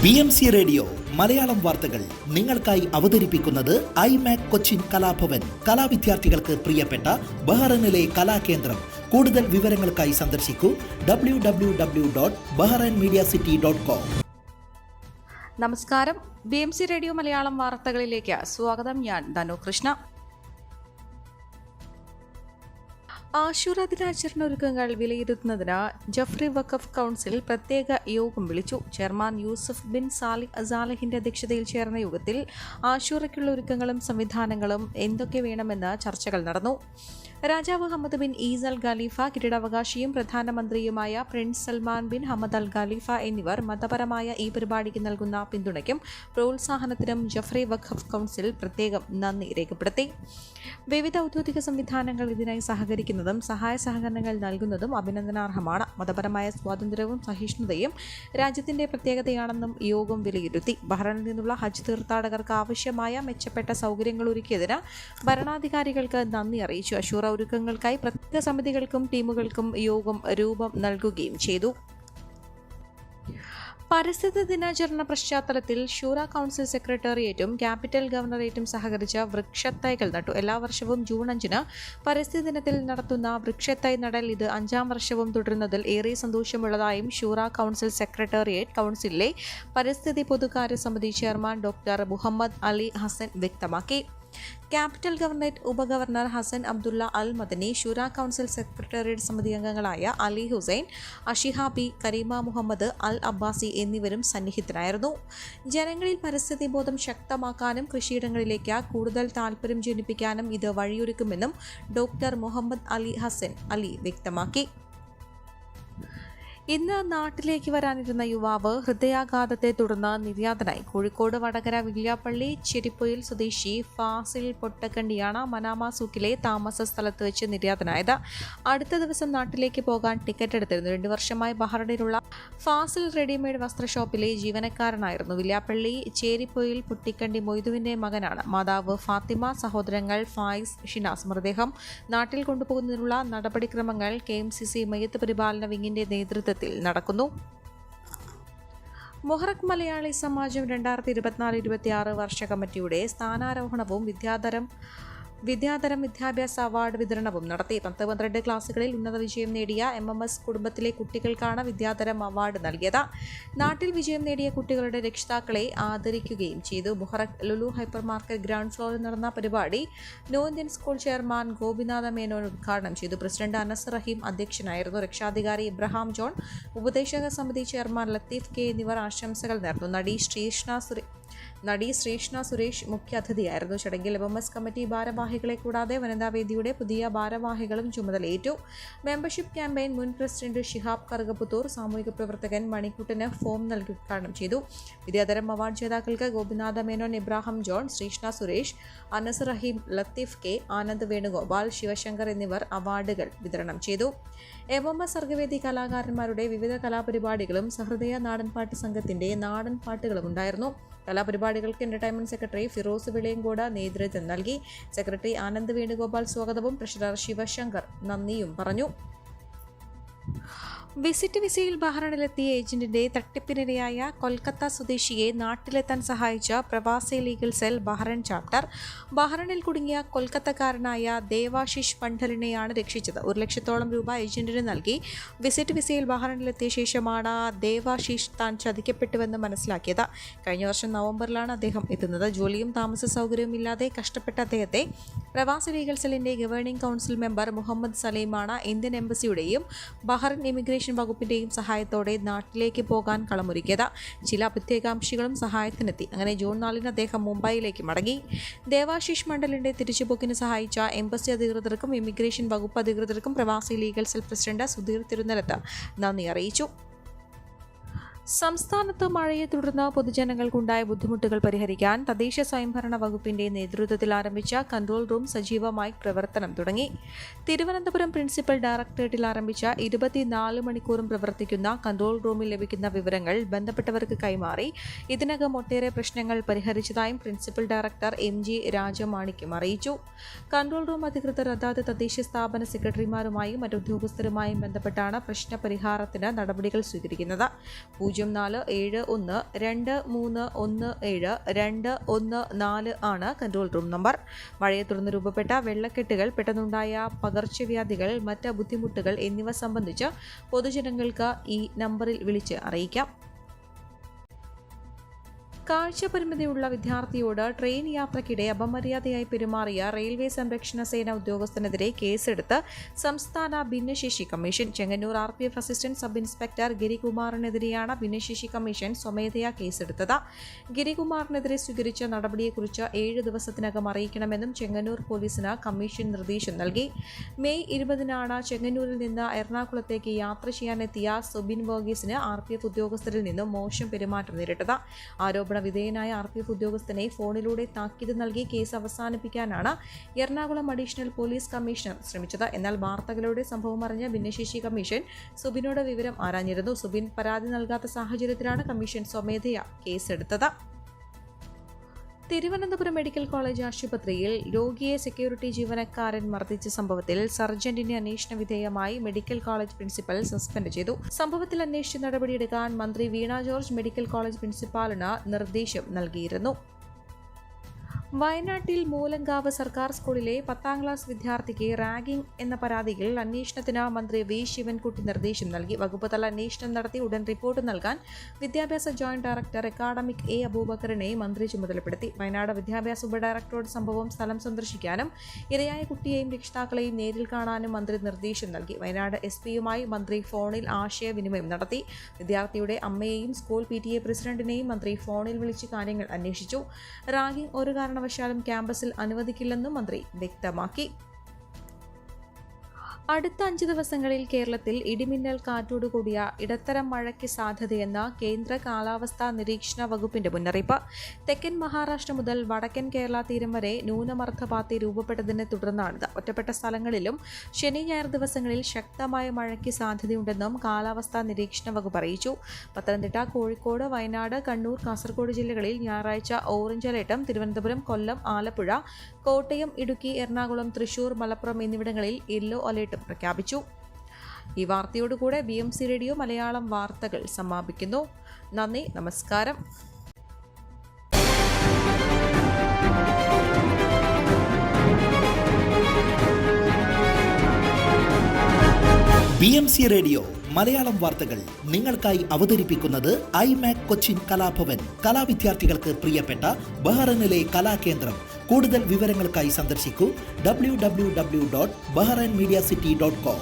BMC radio Malayalam വാർത്തകൾ നിങ്ങൾക്കായി അവതരിപ്പിക്കുന്നത് ഐമാക് കൊച്ചിൻ കലാഭവൻ. കലാവിദ്യാർത്ഥികൾക്ക് പ്രിയപ്പെട്ട ബഹ്റൈനിലെ കലാകേന്ദ്രം. കൂടുതൽ വിവരങ്ങൾക്കായി സന്ദർശിക്കൂ www.bahrainmediacity.com. നമസ്കാരം. BMC റേഡിയോ മലയാളം വാർത്തകളിലേക്ക് സ്വാഗതം. ഞാൻ ധനു കൃഷ്ണ. ആശൂറ ദിനാചരണ ഒരുക്കങ്ങൾ വിലയിരുത്തുന്നതിന് ജഫ്രി വഖഫ് കൗൺസിൽ പ്രത്യേക യോഗം വിളിച്ചു. ചെയർമാൻ യൂസഫ് ബിൻ സാലിഹ് സാലിഹിന്റെ അധ്യക്ഷതയിൽ ചേർന്ന യോഗത്തിൽ ആശൂറയ്ക്കുള്ള ഒരുക്കങ്ങളും സംവിധാനങ്ങളും എന്തൊക്കെ വേണമെന്ന് ചർച്ചകൾ നടന്നു. രാജാവ് Hamad bin Isa Al Khalifa, കിരീടാവകാശിയും പ്രധാനമന്ത്രിയുമായ prince Salman bin Hamad Al Khalifa എന്നിവർ മതപരമായ ഈ പരിപാടിക്ക് നൽകുന്ന പിന്തുണയ്ക്കും പ്രോത്സാഹനത്തിനും ജഫ്രി വഖഫ് കൗൺസിൽ പ്രത്യേകം നന്ദി രേഖപ്പെടുത്തി. വിവിധ ഔദ്യോഗിക സംവിധാനങ്ങൾ ഇതിനായി സഹകരിക്കുന്നതും സഹായ സഹകരണങ്ങൾ നൽകുന്നതും അഭിനന്ദനാർഹമാണ്. മതപരമായ സ്വാതന്ത്ര്യവും സഹിഷ്ണുതയും രാജ്യത്തിന്റെ പ്രത്യേകതയാണെന്നും യോഗം വിലയിരുത്തി. ബഹ്റൈനിൽ നിന്നുള്ള ഹജ്ജ് തീർത്ഥാടകർക്ക് ആവശ്യമായ മെച്ചപ്പെട്ട സൗകര്യങ്ങൾ ഒരുക്കിയതിന് ഭരണാധികാരികൾക്ക് നന്ദി അറിയിച്ചു. അശൂറ ഒരുക്കങ്ങൾക്കായി പ്രത്യേക സമിതികൾക്കും ടീമുകൾക്കും യോഗം രൂപം നൽകുകയും ചെയ്തു. പരിസ്ഥിതി ദിനാചരണ പശ്ചാത്തലത്തിൽ ഷൂറ കൗൺസിൽ സെക്രട്ടേറിയറ്റും ക്യാപിറ്റൽ ഗവർണറേറ്റും സഹകരിച്ച് വൃക്ഷത്തൈകൾ നട്ടു. എല്ലാ വർഷവും ജൂൺ 5 പരിസ്ഥിതി ദിനത്തിൽ നടത്തുന്ന വൃക്ഷത്തൈ നടൽ ഇത് 5ാം വർഷവും തുടരുന്നതിൽ ഏറെ സന്തോഷമുള്ളതായും ഷൂറ കൗൺസിൽ സെക്രട്ടേറിയറ്റ് കൗൺസിലിലെ പരിസ്ഥിതി പൊതുകാര്യ സമിതി ചെയർമാൻ ഡോക്ടർ മുഹമ്മദ് അലി ഹസൻ വ്യക്തമാക്കി. ക്യാപിറ്റൽ ഗവർണറേറ്റ് ഉപഗവർണർ ഹസൻ അബ്ദുള്ള അൽ മദനി, ഷൂറ കൗൺസിൽ സെക്രട്ടേറിയറ്റ് സമിതി അംഗങ്ങളായ അലി ഹുസൈൻ, അഷിഹാബി, കരീമ മുഹമ്മദ്, അൽ അബ്ബാസി എന്നിവരും സന്നിഹിതരായിരുന്നു. ജനങ്ങളിൽ പരിസ്ഥിതി ബോധം ശക്തമാക്കാനും കൃഷിയിടങ്ങളിലേക്ക് കൂടുതൽ താൽപര്യം ജനിപ്പിക്കാനും ഇത് വഴിയൊരുക്കുമെന്നും ഡോക്ടർ മുഹമ്മദ് അലി ഹസൻ അലി വ്യക്തമാക്കി. ഇന്ന് നാട്ടിലേക്ക് വരാനിരുന്ന യുവാവ് ഹൃദയാഘാതത്തെ തുടർന്ന് നിര്യാതനായി. കോഴിക്കോട് വടകര വില്യാപ്പള്ളി ചെരിപ്പൊയിൽ സ്വദേശി ഫാസിൽ പൊട്ടക്കണ്ടിയാണ് മനാമ സൂക്കിലെ താമസ സ്ഥലത്ത് വെച്ച് നിര്യാതനായത്. അടുത്ത ദിവസം നാട്ടിലേക്ക് പോകാൻ ടിക്കറ്റ് എടുത്തിരുന്നു. 2 വർഷമായി ബഹ്റൈനിലുള്ള ഫാസിൽ റെഡിമെയ്ഡ് വസ്ത്രഷോപ്പിലെ ജീവനക്കാരനായിരുന്നു. വില്യാപ്പള്ളി ചേരിപ്പൊയിൽ പൊട്ടിക്കണ്ടി മൊയ്തുവിന്റെ മകനാണ്. മാതാവ് ഫാത്തിമ, സഹോദരങ്ങൾ ഫായിസ്, ഷിനാസ്. മൃതദേഹം നാട്ടിൽ കൊണ്ടുപോകുന്നതിനുള്ള നടപടിക്രമങ്ങൾ KMCC മയ്യത്ത് പരിപാലന വിങ്ങിന്റെ നേതൃത്വത്തിൽ നടക്കുന്നു. മുഹറക് മലയാളി സമാജം 2024-26 വർഷ കമ്മിറ്റിയുടെ സ്ഥാനാരോഹണവും വിദ്യാധരം വിദ്യാഭ്യാസ അവാർഡ് വിതരണവും നടത്തി. 10-12 ക്ലാസുകളിൽ ഉന്നത വിജയം നേടിയ MMS കുടുംബത്തിലെ കുട്ടികൾക്കാണ് വിദ്യാധരം അവാർഡ് നൽകിയത്. നാട്ടിൽ വിജയം നേടിയ കുട്ടികളുടെ രക്ഷിതാക്കളെ ആദരിക്കുകയും ചെയ്തു. Muharraq Lulu hyper market ground ഫ്ലോറിൽ നടന്ന പരിപാടി new Indian school chairman Gopinatha Menon ഉദ്ഘാടനം ചെയ്തു. പ്രസിഡന്റ് അനസ് റഹീം അധ്യക്ഷനായിരുന്നു. രക്ഷാധികാരി ഇബ്രാഹിം ജോൺ, ഉപദേശക സമിതി ചെയർമാൻ ലത്തീഫ് കെ എന്നിവർ ആശംസകൾ നേർന്നു. നടി ശ്രീഷ്ണ സുരേഷ് മുഖ്യാതിഥിയായിരുന്നു. ചടങ്ങിൽ MMS കമ്മിറ്റി ഭാരവാഹികളെ കൂടാതെ വനിതാവേദിയുടെ പുതിയ ഭാരവാഹികളും ചുമതലയേറ്റു. മെമ്പർഷിപ്പ് ക്യാമ്പയിൻ മുൻ പ്രസിഡന്റ് ഷിഹാബ് കറുകപ്പുത്തൂർ, സാമൂഹിക പ്രവർത്തകൻ മണിക്കുട്ടന് ഫോം നൽകി ഉദ്ഘാടനം ചെയ്തു. വിദ്യാധരം അവാർഡ് ജേതാക്കൾക്ക് ഗോപിനാഥ മേനോൻ, ഇബ്രാഹിം ജോൺ, ശ്രീഷ്ണ സുരേഷ്, അനസ് റഹീം, ലത്തീഫ് കെ, ആനന്ദ് വേണുഗോപാൽ, ശിവശങ്കർ എന്നിവർ അവാർഡുകൾ വിതരണം ചെയ്തു. MMS സർഗവേദി കലാകാരന്മാരുടെ വിവിധ കലാപരിപാടികളും സഹൃദയ നാടൻപാട്ട് സംഘത്തിന്റെ നാടൻ പാട്ടുകളും ഉണ്ടായിരുന്നു. കലാപരിപാടികൾക്ക് എന്റർടൈൻമെന്റ് സെക്രട്ടറി ഫിറോസ് വിളയങ്കോട് നേതൃത്വം നൽകി. സെക്രട്ടറി ആനന്ദ് വേണുഗോപാൽ സ്വാഗതവും ട്രഷറർ ശിവശങ്കർ നന്ദിയും പറഞ്ഞു. വിസിറ്റ് വിസയിൽ ബഹ്റൈനിലെത്തിയ ഏജന്റിന്റെ തട്ടിപ്പിനിരയായ കൊൽക്കത്ത സ്വദേശിയെ നാട്ടിലെത്താൻ സഹായിച്ച പ്രവാസി ലീഗൽ സെൽ ബഹ്റൈൻ ചാപ്റ്റർ ബഹ്റൈനിൽ കുടുങ്ങിയ കൊൽക്കത്തക്കാരനായ ദേവാശിഷ് പണ്ഡലിനെയാണ് രക്ഷിച്ചത്. 1 ലക്ഷത്തോളം രൂപ ഏജന്റിന് നൽകി വിസിറ്റ് വിസയിൽ ബഹ്റൈനിലെത്തിയ ശേഷമാണ് ദേവാശിഷ് താൻ ചതിക്കപ്പെട്ടുവെന്ന് മനസ്സിലാക്കിയത്. കഴിഞ്ഞ വർഷം നവംബറിലാണ് അദ്ദേഹം എത്തുന്നത്. ജോലിയും താമസ സൗകര്യവും ഇല്ലാതെ കഷ്ടപ്പെട്ട അദ്ദേഹത്തെ പ്രവാസി ലീഗൽ സെല്ലിന്റെ ഗവേണിംഗ് കൗൺസിൽ മെമ്പർ മുഹമ്മദ് സലീമാണ് ഇന്ത്യൻ എംബസിയുടെയും ബഹ്റൈൻ ഇമിഗ്രേഷൻ വകുപ്പിന്റെയും സഹായത്തോടെ നാട്ടിലേക്ക് പോകാൻ കളമൊരുക്കിയത്. ചില പ്രത്യേകാംക്ഷികളും സഹായത്തിനെത്തി. അങ്ങനെ ജൂൺ 4 അദ്ദേഹം മുംബൈയിലേക്ക് മടങ്ങി. ദേവാശിഷ് മണ്ഡലിന്റെ തിരിച്ചുപോക്കിന് സഹായിച്ച എംബസി അധികൃതർക്കും ഇമിഗ്രേഷൻ വകുപ്പ് അധികൃതർക്കും പ്രവാസി legal cell president Sudheer Thirunellath നന്ദി അറിയിച്ചു. സംസ്ഥാനത്ത് മഴയെ തുടർന്ന് പൊതുജനങ്ങൾക്കുണ്ടായ ബുദ്ധിമുട്ടുകൾ പരിഹരിക്കാൻ തദ്ദേശ സ്വയംഭരണ വകുപ്പിന്റെ നേതൃത്വത്തിൽ ആരംഭിച്ച കൺട്രോൾ റൂം സജീവമായി പ്രവർത്തനം തുടങ്ങി. തിരുവനന്തപുരം പ്രിൻസിപ്പൽ ഡയറക്ടറേറ്റിൽ ആരംഭിച്ച 24 മണിക്കൂറും പ്രവർത്തിക്കുന്ന കൺട്രോൾ റൂമിൽ ലഭിക്കുന്ന വിവരങ്ങൾ ബന്ധപ്പെട്ടവർക്ക് കൈമാറി ഇതിനകം ഒട്ടേറെ പ്രശ്നങ്ങൾ പരിഹരിച്ചതായും പ്രിൻസിപ്പൽ ഡയറക്ടർ MG രാജമാണിക്യം അറിയിച്ചു. കൺട്രോൾ റൂം അധികൃതർ അതാത് തദ്ദേശ സ്ഥാപന സെക്രട്ടറിമാരുമായും മറ്റുദ്യോഗസ്ഥരുമായും ബന്ധപ്പെട്ടാണ് പ്രശ്ന പരിഹാരത്തിന് നടപടികൾ സ്വീകരിക്കുന്നത്. 04712317 ആണ് കൺട്രോൾ റൂം നമ്പർ. മഴയെ തുടർന്ന് രൂപപ്പെട്ട വെള്ളക്കെട്ടുകൾ, പെട്ടെന്നുണ്ടായ പകർച്ചവ്യാധികൾ, മറ്റ് ബുദ്ധിമുട്ടുകൾ എന്നിവ സംബന്ധിച്ച് പൊതുജനങ്ങൾക്ക് ഈ നമ്പറിൽ വിളിച്ച് അറിയിക്കാം. കാഴ്ചപരിമിതിയുള്ള വിദ്യാർത്ഥിയോട് ട്രെയിൻ യാത്രയ്ക്കിടെ അപമര്യാദയായി പെരുമാറിയ റെയിൽവേ സംരക്ഷണ സേന ഉദ്യോഗസ്ഥനെതിരെ കേസെടുത്ത് സംസ്ഥാന ഭിന്നശേഷി commission. Chengannur RPF assistant sub inspector ഗിരികുമാറിനെതിരെയാണ് ഭിന്നശേഷി കമ്മീഷൻ സ്വമേധയാ കേസെടുത്തത്. ഗിരികുമാറിനെതിരെ സ്വീകരിച്ച നടപടിയെക്കുറിച്ച് 7 ദിവസത്തിനകം അറിയിക്കണമെന്നും ചെങ്ങന്നൂർ പോലീസിന് കമ്മീഷൻ നിർദ്ദേശം നൽകി. മെയ് 20-നാണ് ചെങ്ങന്നൂരിൽ നിന്ന് എറണാകുളത്തേക്ക് യാത്ര ചെയ്യാനെത്തിയ സുബിൻ വർഗീസിന് RPF ഉദ്യോഗസ്ഥരിൽ നിന്നും മോശം പെരുമാറ്റം നേരിട്ടത്. ആരോപണ വിധേയനായ RPF ഉദ്യോഗസ്ഥനെ ഫോണിലൂടെ താക്കീത് നൽകി കേസ് അവസാനിപ്പിക്കാനാണ് എറണാകുളം അഡീഷണൽ പോലീസ് കമ്മീഷണർ ശ്രമിച്ചത്. എന്നാൽ വാർത്തകളുടെ സംഭവം അറിഞ്ഞ ഭിന്നശേഷി കമ്മീഷൻ സുബിനോട് വിവരം ആരാഞ്ഞിരുന്നു. സുബിൻ പരാതി നൽകാത്ത സാഹചര്യത്തിലാണ് കമ്മീഷൻ സ്വമേധയാ കേസെടുത്തത്. തിരുവനന്തപുരം മെഡിക്കൽ കോളേജ് ആശുപത്രിയിൽ രോഗിയെ സെക്യൂരിറ്റി ജീവനക്കാരൻ മർദ്ദിച്ച സംഭവത്തിൽ സർജന്റിനെ അന്വേഷണ വിധേയമായി മെഡിക്കൽ കോളേജ് പ്രിൻസിപ്പൽ സസ്പെൻഡ് ചെയ്തു. സംഭവത്തിൽ അന്വേഷിച്ച് നടപടിയെടുക്കാൻ മന്ത്രി വീണ ജോർജ് മെഡിക്കൽ കോളേജ് പ്രിൻസിപ്പാളിന് നിർദ്ദേശം നൽകിയിരുന്നു. വയനാട്ടിൽ മൂലങ്കാവ് സർക്കാർ സ്കൂളിലെ 10ാം ക്ലാസ് വിദ്യാർത്ഥിക്ക് റാഗിംഗ് എന്ന പരാതിയിൽ അന്വേഷണത്തിന് മന്ത്രി V ശിവൻകുട്ടി നിർദ്ദേശം നൽകി. വകുപ്പ് തല അന്വേഷണം നടത്തി ഉടൻ റിപ്പോർട്ട് നൽകാൻ വിദ്യാഭ്യാസ ജോയിന്റ് ഡയറക്ടർ അക്കാഡമിക് A അബൂബക്കറിനെ മന്ത്രി ചുമതലപ്പെടുത്തി. വയനാട് വിദ്യാഭ്യാസ ഉപഡയറക്ടറോട് സംഭവം സ്ഥലം സന്ദർശിക്കാനും ഇരയായ കുട്ടിയെയും രക്ഷിതാക്കളെയും നേരിൽ കാണാനും മന്ത്രി നിർദ്ദേശം നൽകി. വയനാട് SP-യുമായി മന്ത്രി ഫോണിൽ ആശയവിനിമയം നടത്തി. വിദ്യാർത്ഥിയുടെ അമ്മയെയും സ്കൂൾ PTA പ്രസിഡന്റിനെയും മന്ത്രി ഫോണിൽ വിളിച്ച് കാര്യങ്ങൾ അന്വേഷിച്ചു. റാഗിംഗ് ഒരു കാരണവശാലും ക്യാമ്പസിൽ അനുവദിക്കില്ലെന്നും മന്ത്രി വ്യക്തമാക്കി. അടുത്ത 5 ദിവസങ്ങളിൽ കേരളത്തിൽ ഇടിമിന്നൽ കാറ്റോടുകൂടിയ ഇടത്തരം മഴയ്ക്ക് സാധ്യതയെന്ന കേന്ദ്ര കാലാവസ്ഥാ നിരീക്ഷണ വകുപ്പിന്റെ മുന്നറിയിപ്പ്. തെക്കൻ മഹാരാഷ്ട്ര മുതൽ വടക്കൻ കേരള തീരം വരെ ന്യൂനമർദ്ദപാത്തി രൂപപ്പെട്ടതിനെ തുടർന്നാണിത്. ഒറ്റപ്പെട്ട സ്ഥലങ്ങളിലും ശനി ഞായർ ദിവസങ്ങളിൽ ശക്തമായ മഴയ്ക്ക് സാധ്യതയുണ്ടെന്നും കാലാവസ്ഥാ നിരീക്ഷണ വകുപ്പ് അറിയിച്ചു. പത്തനംതിട്ട, കോഴിക്കോട്, വയനാട്, കണ്ണൂർ, കാസർഗോഡ് ജില്ലകളിൽ ഞായറാഴ്ച ഓറഞ്ച് അലർട്ടും തിരുവനന്തപുരം, കൊല്ലം, ആലപ്പുഴ, കോട്ടയം, ഇടുക്കി, എറണാകുളം, തൃശൂർ, മലപ്പുറം എന്നിവിടങ്ങളിൽ യെല്ലോ അലർട്ടും പ്രഖ്യാപിച്ചു. ഈ വാർത്തയോടുകൂടെ BMC റേഡിയോ മലയാളം വാർത്തകൾ സമാപിക്കുന്നു. നന്ദി, നമസ്കാരം. BMC റേഡിയോ മലയാളം വാർത്തകൾ നിങ്ങൾക്കായി അവതരിപ്പിക്കുന്നത് iMac കൊച്ചിൻ കലാഭവൻ. കലാവിദ്യാർത്ഥികൾക്ക് പ്രിയപ്പെട്ട ബഹ്റൈനിലെ കലാകേന്ദ്രം. കൂടുതൽ വിവരങ്ങൾക്കായി സന്ദർശിക്കൂ www.bahrainmediacity.com.